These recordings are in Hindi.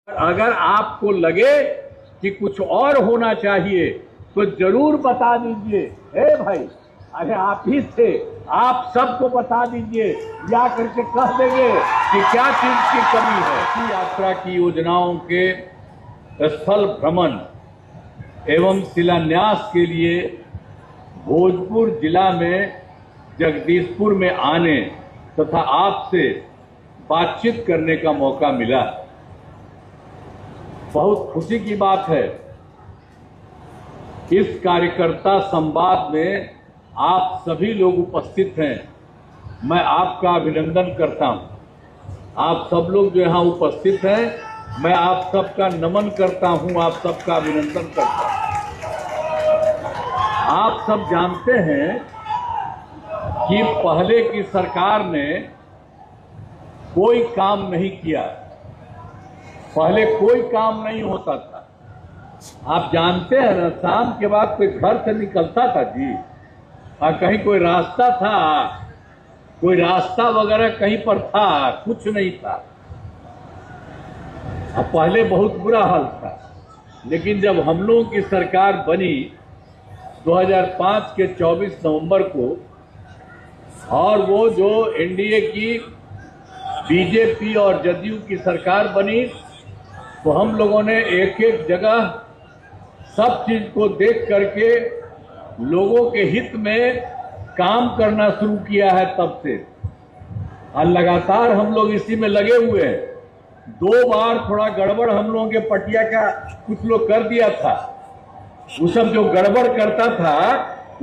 अगर आपको लगे कि कुछ और होना चाहिए तो जरूर बता दीजिए। हे भाई, अरे आप ही थे, आप सबको बता दीजिए, या करके कह देंगे कि क्या चीज की कमी है। इसी यात्रा की योजनाओं के स्थल भ्रमण एवं शिलान्यास के लिए भोजपुर जिला में जगदीशपुर में आने तथा आपसे बातचीत करने का मौका मिला। बहुत खुशी की बात है। इस कार्यकर्ता संवाद में आप सभी लोग उपस्थित हैं। मैं आपका अभिनंदन करता हूं। आप सब लोग जो यहाँ उपस्थित हैं, मैं आप सबका नमन करता हूं, आप सबका अभिनंदन करता हूं। आप सब जानते हैं कि पहले की सरकार ने कोई काम नहीं किया। पहले कोई काम नहीं होता था। आप जानते हैं ना, शाम के बाद कोई घर से निकलता था जी, और कहीं कोई रास्ता था, कोई रास्ता वगैरह कहीं पर था, कुछ नहीं था। अब पहले बहुत बुरा हाल था, लेकिन जब हम लोगों की सरकार बनी 2005 के 24 नवंबर को, और वो जो एनडीए की बीजेपी और जदयू की सरकार बनी, तो हम लोगों ने एक एक जगह सब चीज को देख करके लोगों के हित में काम करना शुरू किया है तब से, और लगातार हम लोग इसी में लगे हुए हैं। 2 बार थोड़ा गड़बड़ हम लोगों के पटिया का कुछ लोग कर दिया था। वो सब जो गड़बड़ करता था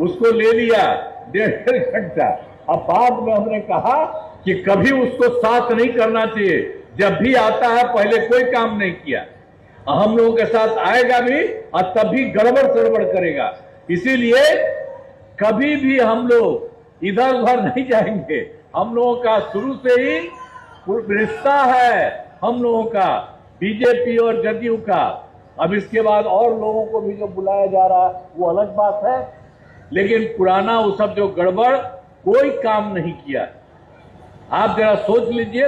उसको ले लिया 1.5 घंटा। अब बाद में हमने कहा कि कभी उसको साथ नहीं करना चाहिए। जब भी आता है पहले कोई काम नहीं किया, हम लोगों के साथ आएगा भी और तब भी गड़बड़ सड़बड़ करेगा। इसीलिए कभी भी हम लोग इधर उधर नहीं जाएंगे। हम लोगों का शुरू से ही रिश्ता है हम लोगों का बीजेपी और जदयू का। अब इसके बाद और लोगों को भी जो बुलाया जा रहा है वो अलग बात है, लेकिन पुराना वो सब जो गड़बड़ कोई काम नहीं किया। आप जरा सोच लीजिए।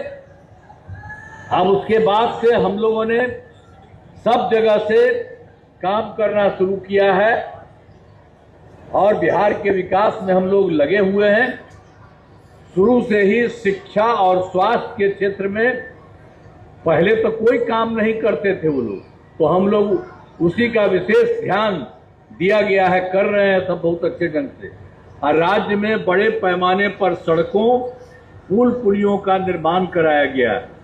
अब उसके बाद से हम लोगों ने सब जगह से काम करना शुरू किया है और बिहार के विकास में हम लोग लगे हुए हैं। शुरू से ही शिक्षा और स्वास्थ्य के क्षेत्र में पहले तो कोई काम नहीं करते थे वो लोग, तो हम लोग उसी का विशेष ध्यान दिया गया है, कर रहे हैं सब बहुत अच्छे ढंग से। और राज्य में बड़े पैमाने पर सड़कों, पुल पुलियों का निर्माण कराया गया है।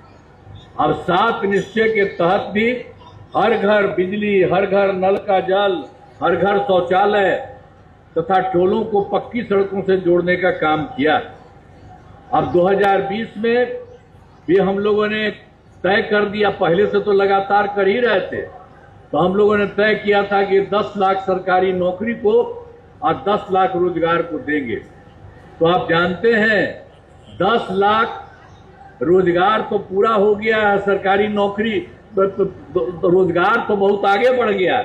अब 7 निश्चय के तहत भी हर घर बिजली, हर घर नल का जल, हर घर शौचालय तथा टोलों को पक्की सड़कों से जोड़ने का काम किया। अब 2020 में भी हम लोगों ने तय कर दिया, पहले से तो लगातार कर ही रहे थे, तो हम लोगों ने तय किया था कि 10 लाख सरकारी नौकरी को और 10 लाख रोजगार को देंगे। तो आप जानते हैं 10 लाख रोजगार तो पूरा हो गया है, सरकारी नौकरी तो रोजगार तो बहुत आगे बढ़ गया,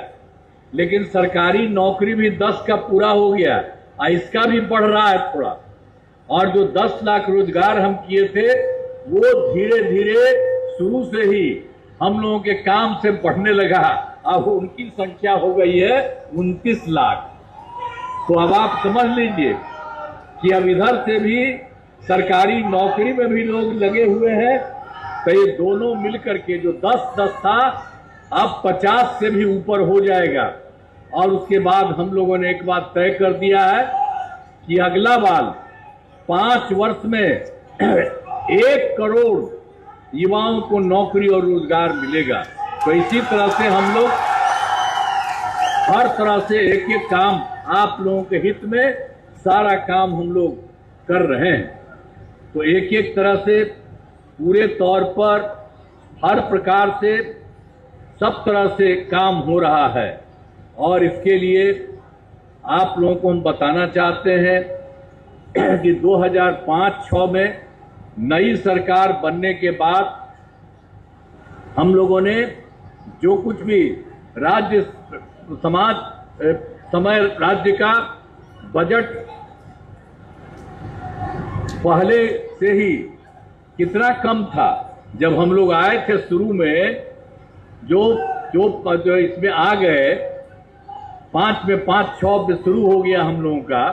लेकिन सरकारी नौकरी भी 10 का पूरा हो गया और इसका भी बढ़ रहा है थोड़ा। और जो 10 लाख रोजगार हम किए थे वो धीरे धीरे शुरू से ही हम लोगों के काम से बढ़ने लगा। अब उनकी संख्या हो गई है 29 लाख। तो अब आप समझ लीजिए कि अब इधर से भी सरकारी नौकरी में भी लोग लगे हुए हैं। तो ये दोनों मिलकर के जो 10-10 था, अब 50 से भी ऊपर हो जाएगा। और उसके बाद हम लोगों ने एक बात तय कर दिया है कि अगला बार 5 वर्ष में 1 करोड़ युवाओं को नौकरी और रोजगार मिलेगा। तो इसी तरह से हम लोग हर तरह से एक एक काम आप लोगों के हित में सारा काम हम लोग कर रहे हैं। तो एक एक तरह से पूरे तौर पर हर प्रकार से सब तरह से काम हो रहा है। और इसके लिए आप लोगों को हम बताना चाहते हैं कि 2005-06 में नई सरकार बनने के बाद हम लोगों ने जो कुछ भी राज्य राज्य का बजट पहले से ही कितना कम था। जब हम लोग आए थे शुरू में जो जो इसमें आ गए 5 में 5-6 में शुरू हो गया हम लोगों का,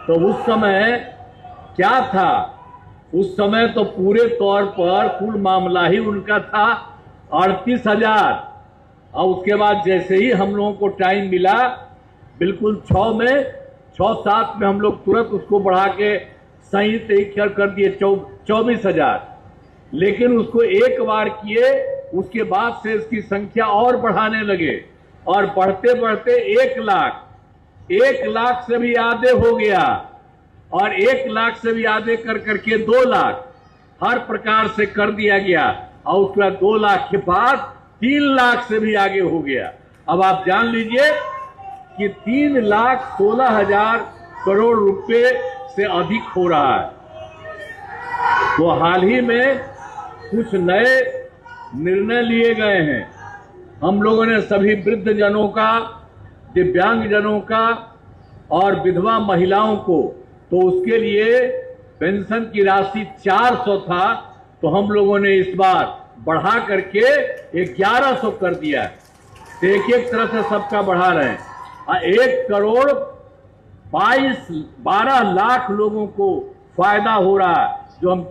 तो उस समय क्या था? उस समय तो पूरे तौर पर कुल मामला ही उनका था 38,000, और उसके बाद जैसे ही हम लोगों को टाइम मिला, बिल्कुल 6-7 में हम लोग तुरंत उसको बढ़ा के सही तय कर दिए 24,000। लेकिन उसको एक बार किए, उसके बाद से इसकी संख्या और बढ़ाने लगे, और बढ़ते बढ़ते 1 लाख से भी आधे हो गया, और 1 लाख से भी आधे कर करके 2 लाख हर प्रकार से कर दिया गया, और उसके बाद 2 लाख के बाद 3 लाख से भी आगे हो गया। अब आप जान लीजिए कि 3,16,000 करोड़ रुपए से अधिक हो रहा है। तो हाल ही में कुछ नए निर्णय लिए गए हैं। हम लोगों ने सभी वृद्ध जनों का, दिव्यांग जनों का और विधवा महिलाओं को, तो उसके लिए पेंशन की राशि 400 था, तो हम लोगों ने इस बार बढ़ा करके 1100 कर दिया है। तो एक तरह से सबका बढ़ा रहे हैं। 1 करोड़ 12 लाख लोगों को फायदा हो रहा है। जो हम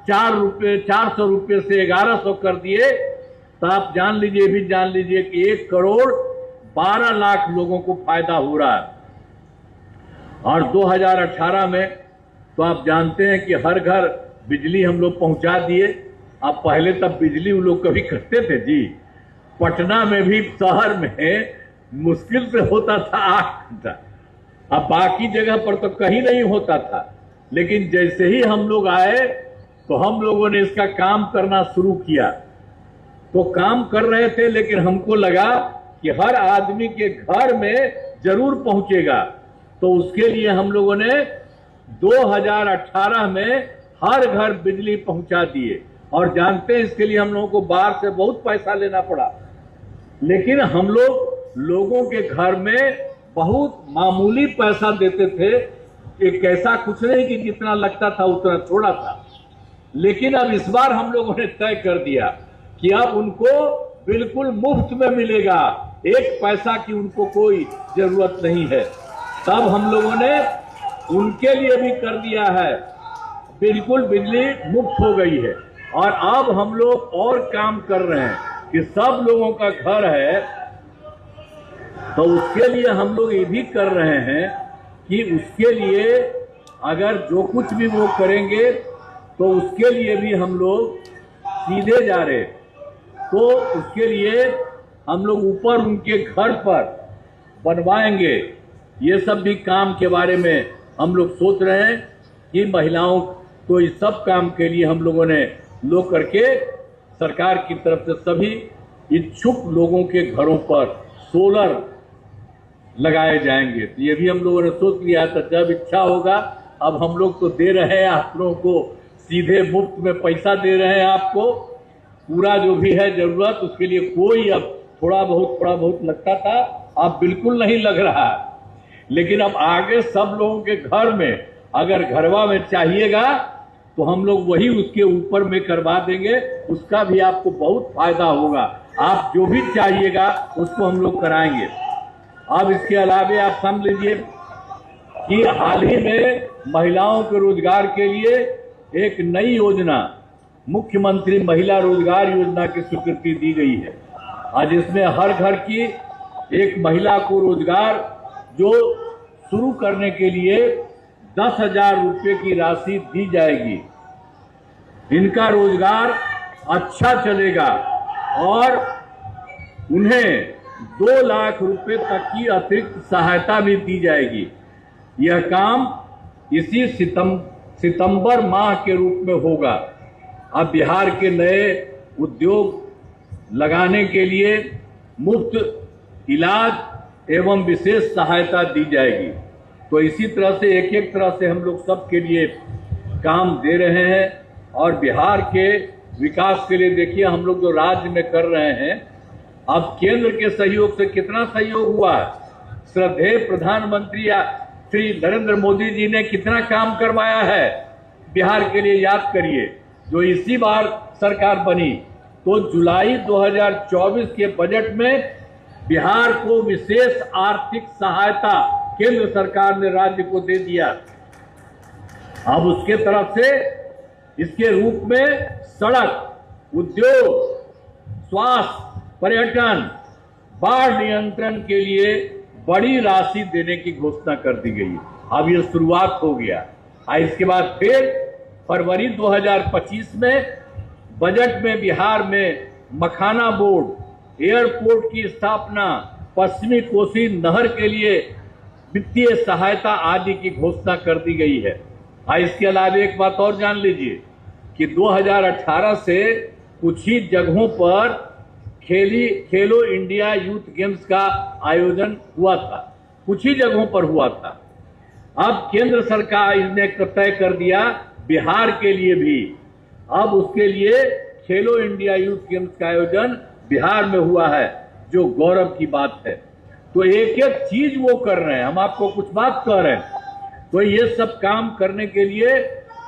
400 रुपये से 1100 कर दिए, तो आप जान लीजिए, भी जान लीजिए कि 1 करोड़ 12 लाख लोगों को फायदा हो रहा है। और 2018 में तो आप जानते हैं कि हर घर बिजली हम लोग पहुंचा दिए। अब पहले तब बिजली वो लोग कभी करते थे जी, पटना में भी शहर में मुश्किल से होता था 8 घंटा, अब बाकी जगह पर तो कहीं नहीं होता था। लेकिन जैसे ही हम लोग आए, तो हम लोगों ने इसका काम करना शुरू किया। तो काम कर रहे थे, लेकिन हमको लगा कि हर आदमी के घर में जरूर पहुंचेगा। तो उसके लिए हम लोगों ने 2018 में हर घर बिजली पहुंचा दिए। और जानते हैं, इसके लिए हम लोगों को बाहर से बहुत पैसा लेना पड़ा, लेकिन हम लोगों के घर में बहुत मामूली पैसा देते थे। एक ऐसा कुछ नहीं कि जितना लगता था उतना थोड़ा था। लेकिन अब इस बार हम लोगों ने तय कर दिया कि अब उनको बिल्कुल मुफ्त में मिलेगा, 1 पैसा की उनको कोई जरूरत नहीं है। तब हम लोगों ने उनके लिए भी कर दिया है, बिल्कुल बिजली मुफ्त हो गई है। और अब हम लोग और काम कर रहे हैं कि सब लोगों का घर है, तो उसके लिए हम लोग ये भी कर रहे हैं कि उसके लिए अगर जो कुछ भी वो करेंगे, तो उसके लिए भी हम लोग सीधे जा रहे। तो उसके लिए हम लोग ऊपर उनके घर पर बनवाएंगे। ये सब भी काम के बारे में हम लोग सोच रहे हैं कि महिलाओं को इस सब काम के लिए हम लोगों ने लोग करके सरकार की तरफ से सभी इच्छुक लोगों के घरों पर सोलर लगाए जाएंगे। तो ये भी हम लोगों ने सोच लिया था, जब इच्छा होगा। अब हम लोग तो दे रहे हैं आप लोगों को, सीधे मुफ्त में पैसा दे रहे हैं आपको। पूरा जो भी है जरूरत, उसके लिए कोई अब थोड़ा बहुत लगता था, अब बिल्कुल नहीं लग रहा है। लेकिन अब आगे सब लोगों के घर में अगर घरवा में चाहिएगा, तो हम लोग वही उसके ऊपर में करवा देंगे। उसका भी आपको बहुत फायदा होगा। आप जो भी चाहिएगा उसको हम लोग कराएंगे। अब इसके अलावा आप समझ लीजिए कि हाल ही में महिलाओं के रोजगार के लिए एक नई योजना, मुख्यमंत्री महिला रोजगार योजना की स्वीकृति दी गई है। आज इसमें हर घर की एक महिला को रोजगार जो शुरू करने के लिए 10,000 रुपये की राशि दी जाएगी। इनका रोजगार अच्छा चलेगा और उन्हें 2 लाख रुपए तक की अतिरिक्त सहायता भी दी जाएगी। यह काम इसी सितंबर माह के रूप में होगा। अब बिहार के नए उद्योग लगाने के लिए मुफ्त इलाज एवं विशेष सहायता दी जाएगी। तो इसी तरह से एक तरह से हम लोग सबके लिए काम दे रहे हैं। और बिहार के विकास के लिए देखिए, हम लोग जो राज्य में कर रहे हैं, अब केंद्र के सहयोग से कितना सहयोग हुआ है। श्रद्धेय प्रधानमंत्री श्री नरेंद्र मोदी जी ने कितना काम करवाया है बिहार के लिए, याद करिए। जो इसी बार सरकार बनी तो जुलाई 2024 के बजट में बिहार को विशेष आर्थिक सहायता केंद्र सरकार ने राज्य को दे दिया। अब उसके तरफ से इसके रूप में सड़क, उद्योग, स्वास्थ्य, पर्यटन, बाढ़ नियंत्रण के लिए बड़ी राशि देने की घोषणा कर दी गई। अब ये शुरुआत हो गया। इसके बाद फिर फरवरी 2025 में बजट में बिहार में मखाना बोर्ड, एयरपोर्ट की स्थापना, पश्चिमी कोसी नहर के लिए वित्तीय सहायता आदि की घोषणा कर दी गई है। इसके अलावा एक बात और जान लीजिए कि 2018 से कुछ ही जगहों पर खेलो इंडिया यूथ गेम्स का आयोजन हुआ था, कुछ ही जगहों पर हुआ था। अब केंद्र सरकार ने तय कर दिया बिहार के लिए भी, अब उसके लिए खेलो इंडिया यूथ गेम्स का आयोजन बिहार में हुआ है, जो गौरव की बात है। तो एक एक चीज वो कर रहे हैं, हम आपको कुछ बात कह रहे हैं। तो ये सब काम करने के लिए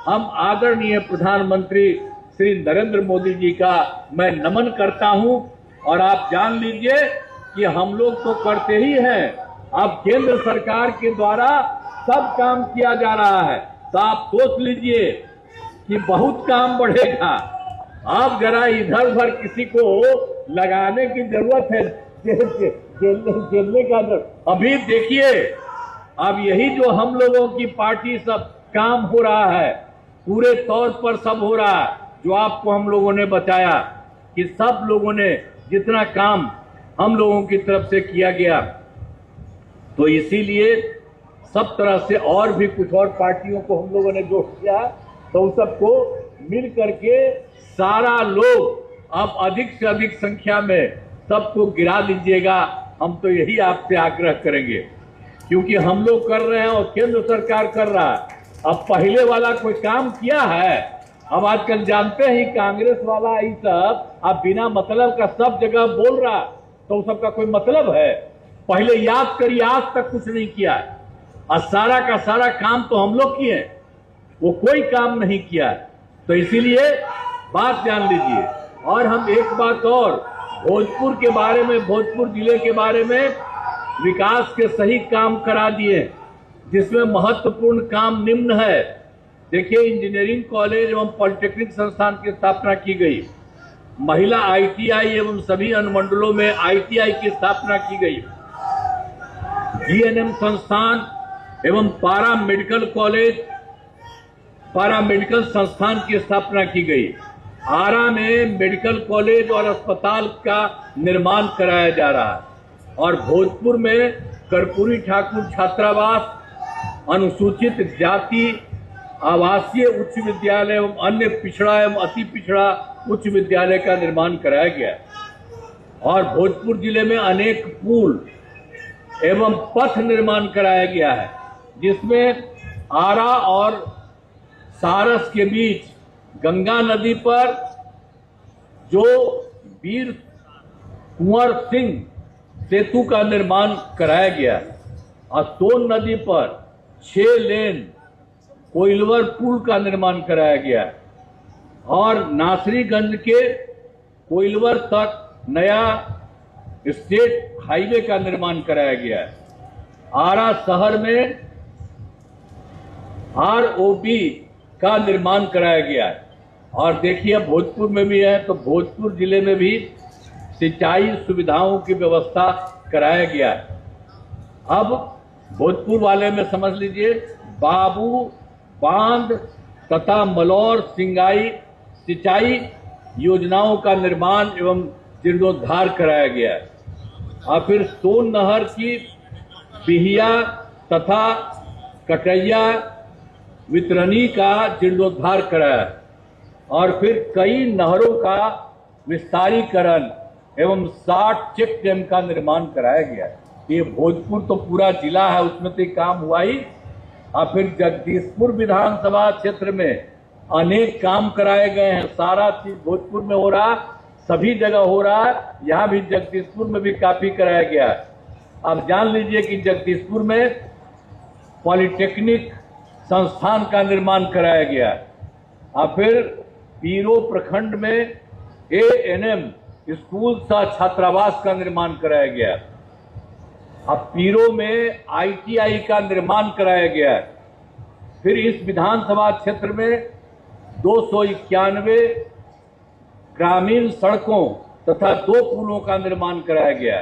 हम आदरणीय प्रधानमंत्री श्री नरेंद्र मोदी जी का मैं नमन करता हूं। और आप जान लीजिए कि हम लोग तो करते ही हैं, अब केंद्र सरकार के द्वारा सब काम किया जा रहा है। तो आप सोच लीजिए कि बहुत काम बढ़ेगा। आप जरा इधर उधर किसी को लगाने की जरूरत है, जेलने का अभी देखिए, अब यही जो हम लोगों की पार्टी सब काम हो रहा है, पूरे तौर पर सब हो रहा है, जो आपको हम लोगों ने बताया कि सब लोगों ने जितना काम हम लोगों की तरफ से किया गया, तो इसीलिए सब तरह से और भी कुछ और पार्टियों को हम लोगों ने जोड़ किया, तो उन सबको मिल करके सारा लोग अब अधिक से अधिक संख्या में सबको गिरा लीजिएगा। हम तो यही आपसे आग्रह करेंगे, क्योंकि हम लोग कर रहे हैं और केंद्र सरकार कर रहा है। अब पहले वाला कोई काम किया है? अब आजकल जानते हैं कांग्रेस वाला ये सब अब बिना मतलब का सब जगह बोल रहा, तो सबका कोई मतलब है? पहले याद करिए, आज तक कुछ नहीं किया है और सारा का सारा काम तो हम लोग किए, वो कोई काम नहीं किया। तो इसीलिए बात जान लीजिए। और हम एक बात और, भोजपुर के बारे में, भोजपुर जिले के बारे में विकास के सही काम करा दिए, जिसमें महत्वपूर्ण काम निम्न है। देखिए, इंजीनियरिंग कॉलेज एवं पॉलिटेक्निक संस्थान की स्थापना की गई, महिला ITI एवं सभी अनुमंडलों में ITI की स्थापना की गई, GNM संस्थान एवं पारा मेडिकल कॉलेज, पारा मेडिकल संस्थान की स्थापना की गई। आरा में मेडिकल कॉलेज और अस्पताल का निर्माण कराया जा रहा है। और भोजपुर में कर्पूरी ठाकुर छात्रावास, अनुसूचित जाति आवासीय उच्च विद्यालय एवं अन्य पिछड़ा एवं अति पिछड़ा उच्च विद्यालय का निर्माण कराया गया। और भोजपुर जिले में अनेक पुल एवं पथ निर्माण कराया गया है, जिसमें आरा और सारस के बीच गंगा नदी पर जो वीर कुंवर सिंह सेतु का निर्माण कराया गया, और सोन नदी पर 6 लेन कोइलवर पुल का निर्माण कराया गया, और नासरीगंज के कोइलवर तक नया स्टेट हाईवे का निर्माण कराया गया है। आरा शहर में ROB का निर्माण कराया गया है। और देखिए, भोजपुर में भी है, तो भोजपुर जिले में भी सिंचाई सुविधाओं की व्यवस्था कराया गया है। अब भोजपुर वाले में समझ लीजिए, बाबू बांध तथा मलौर सिंचाई योजनाओं का निर्माण एवं जीर्णोद्धार कराया गया है। और फिर सोन नहर की बिहिया तथा कटैया वितरणी का जीर्णोद्धार कराया, और फिर कई नहरों का विस्तारीकरण एवं 60 चेक डैम का निर्माण कराया गया। ये भोजपुर तो पूरा जिला है, उसमें तो काम हुआ ही। और फिर जगदीशपुर विधानसभा क्षेत्र में अनेक काम कराए गए हैं। सारा चीज भोजपुर में हो रहा, सभी जगह हो रहा है, यहाँ भी जगदीशपुर में भी काफी कराया गया है। अब जान लीजिए कि जगदीशपुर में पॉलिटेक्निक संस्थान का निर्माण कराया गया। और फिर पीरो प्रखंड में ANM स्कूल सह छात्रावास का निर्माण कराया गया। अब पीरो में ITI का निर्माण कराया गया। फिर इस विधानसभा क्षेत्र में 291 ग्रामीण सड़कों तथा 2 पुलों का निर्माण कराया गया।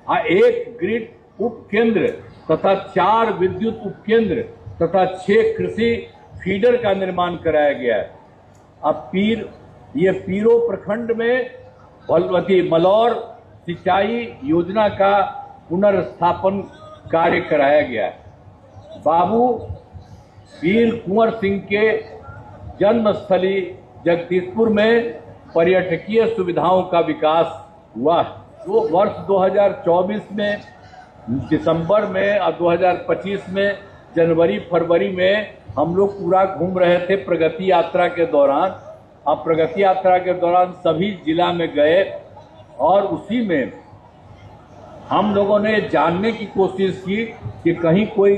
1 ग्रिड उपकेंद्र तथा 4 विद्युत उपकेंद्र तथा 6 कृषि फीडर का निर्माण कराया गया। अब पीरो प्रखंड में मलौर सिंचाई योजना का पुनर्स्थापन कार्य कराया गया। बाबू वीर कुंवर सिंह के जन्मस्थली जगदीशपुर में पर्यटकीय सुविधाओं का विकास हुआ। तो वर्ष 2024 में दिसंबर में और 2025 में जनवरी फरवरी में हम लोग पूरा घूम रहे थे प्रगति यात्रा के दौरान। अब प्रगति यात्रा के दौरान सभी जिला में गए और उसी में हम लोगों ने जानने की कोशिश की कि कहीं कोई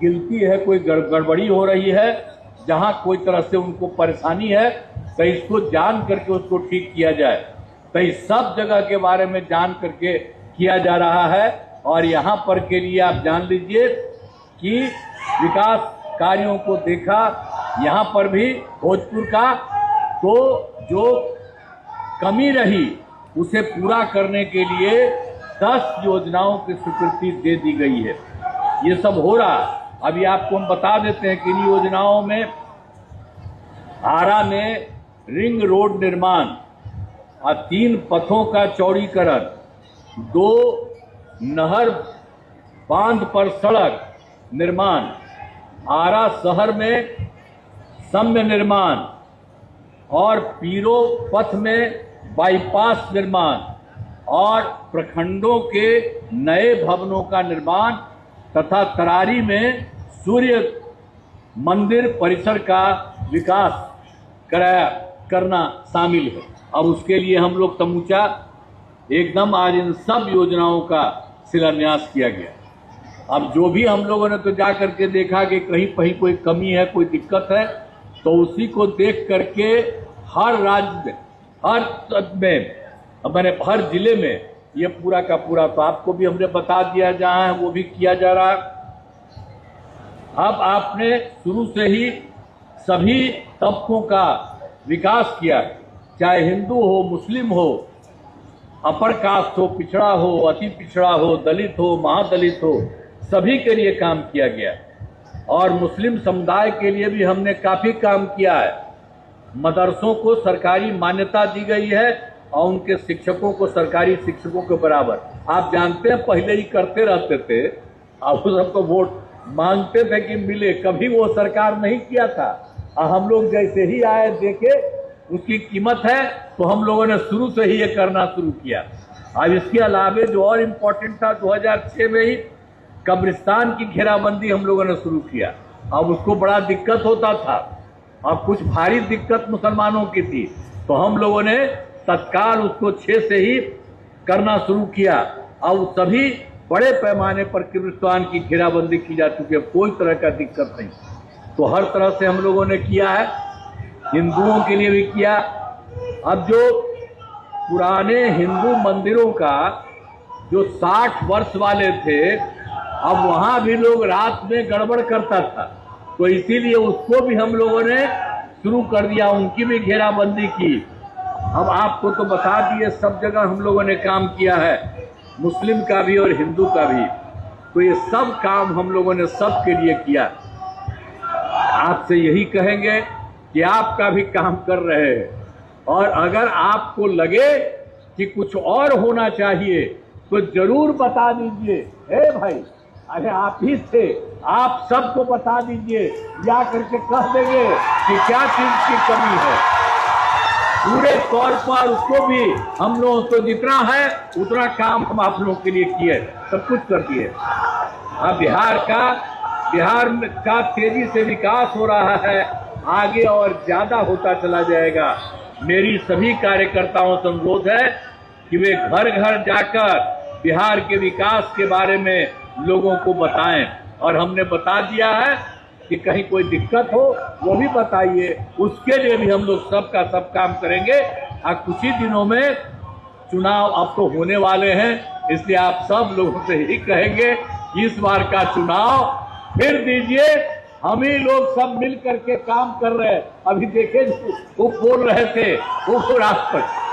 गिल्टी है, कोई गड़बड़ी हो रही है, जहां कोई तरह से उनको परेशानी है तो इसको जान करके उसको ठीक किया जाए। तो इस सब जगह के बारे में जान करके किया जा रहा है। और यहाँ पर के लिए आप जान लीजिए कि विकास कार्यों को देखा यहाँ पर भी भोजपुर का, तो जो कमी रही उसे पूरा करने के लिए 10 योजनाओं की स्वीकृति दे दी गई है। ये सब हो रहा। अभी आपको हम बता देते हैं कि इन योजनाओं में आरा में रिंग रोड निर्माण और 3 पथों का चौड़ीकरण, 2 नहर बांध पर सड़क निर्माण, आरा शहर में सम्य निर्माण और पीरो पथ में बाईपास निर्माण और प्रखंडों के नए भवनों का निर्माण तथा तरारी में सूर्य मंदिर परिसर का विकास करना शामिल है। और उसके लिए हम लोग समूचा एकदम आज इन सब योजनाओं का शिलान्यास किया गया। अब जो भी हम लोगों ने तो जा करके देखा कि कहीं कोई कमी है, कोई दिक्कत है, तो उसी को देख करके हर राज्य में, हर जिले में ये पूरा का पूरा तो आपको भी हमने बता दिया जहाँ है वो भी किया जा रहा है। अब आपने शुरू से ही सभी तबकों का विकास किया, चाहे हिंदू हो, मुस्लिम हो, अपर कास्ट हो, पिछड़ा हो, अति पिछड़ा हो, दलित हो, महादलित हो, सभी के लिए काम किया गया। और मुस्लिम समुदाय के लिए भी हमने काफ़ी काम किया है। मदरसों को सरकारी मान्यता दी गई है और उनके शिक्षकों को सरकारी शिक्षकों के बराबर। आप जानते हैं पहले ही करते रहते थे, अब सबको वोट मांगते थे कि मिले, कभी वो सरकार नहीं किया था। और हम लोग जैसे ही आए देखे उसकी कीमत है तो हम लोगों ने शुरू से ही ये करना शुरू किया। अब इसके अलावे जो और इम्पोर्टेंट था, 2006 में ही कब्रिस्तान की घेराबंदी हम लोगों ने शुरू किया। अब उसको बड़ा दिक्कत होता था और कुछ भारी दिक्कत मुसलमानों की थी, तो हम लोगों ने तत्काल उसको 6 से ही करना शुरू किया। अब सभी बड़े पैमाने पर कब्रिस्तान की घेराबंदी की जा चुकी है, कोई तरह का दिक्कत नहीं। तो हर तरह से हम लोगों ने किया है, हिंदुओं के लिए भी किया। अब जो पुराने हिंदू मंदिरों का जो 60 वर्ष वाले थे, अब वहाँ भी लोग रात में गड़बड़ करता था, तो इसीलिए उसको भी हम लोगों ने शुरू कर दिया, उनकी भी घेराबंदी की। अब आपको तो बता दिए सब जगह हम लोगों ने काम किया है, मुस्लिम का भी और हिंदू का भी। तो ये सब काम हम लोगों ने सबके लिए किया। आपसे यही कहेंगे कि आपका भी काम कर रहे हैं, और अगर आपको लगे कि कुछ और होना चाहिए तो जरूर बता दीजिए। हे भाई, अरे आप ही थे, आप सबको बता दीजिए, या करके कह देंगे कि क्या चीज की कमी है। पूरे तौर पर उसको भी हम लोगों को जितना है उतना काम हम आप लोगों के लिए किए, सब कुछ कर दिए। अब बिहार का तेजी से विकास हो रहा है, आगे और ज्यादा होता चला जाएगा। मेरी सभी कार्यकर्ताओं से अनुरोध है कि वे घर घर जाकर बिहार के विकास के बारे में लोगों को बताएं, और हमने बता दिया है कि कहीं कोई दिक्कत हो वो भी बताइए, उसके लिए भी हम लोग सबका सब काम करेंगे। कुछ ही दिनों में चुनाव अब तो होने वाले हैं, इसलिए आप सब लोगों से ही कहेंगे कि इस बार का चुनाव फिर दीजिए। हम ही लोग सब मिल करके काम कर रहे हैं। अभी देखे वो बोल रहे थे उपराष्ट्रपति,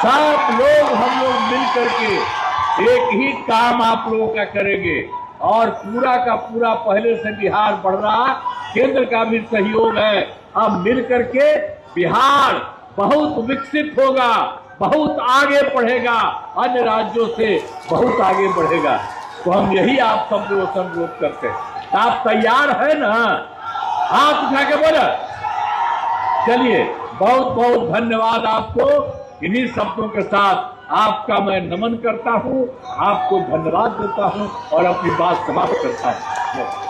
सब लोग हम लोग मिल करके एक ही काम आप लोगों का करेंगे और पूरा का पूरा पहले से बिहार बढ़ रहा, केंद्र का भी सहयोग है। अब मिल करके बिहार बहुत विकसित होगा, बहुत आगे बढ़ेगा, अन्य राज्यों से बहुत आगे बढ़ेगा। तो हम यही आप सब लोगों से अनुरोध करते हैं। आप तैयार है ना? हाथ उठा के बोला। चलिए, बहुत बहुत धन्यवाद आपको। इन्हीं शब्दों के साथ आपका मैं नमन करता हूं, आपको धन्यवाद देता हूं और अपनी बात समाप्त करता हूं।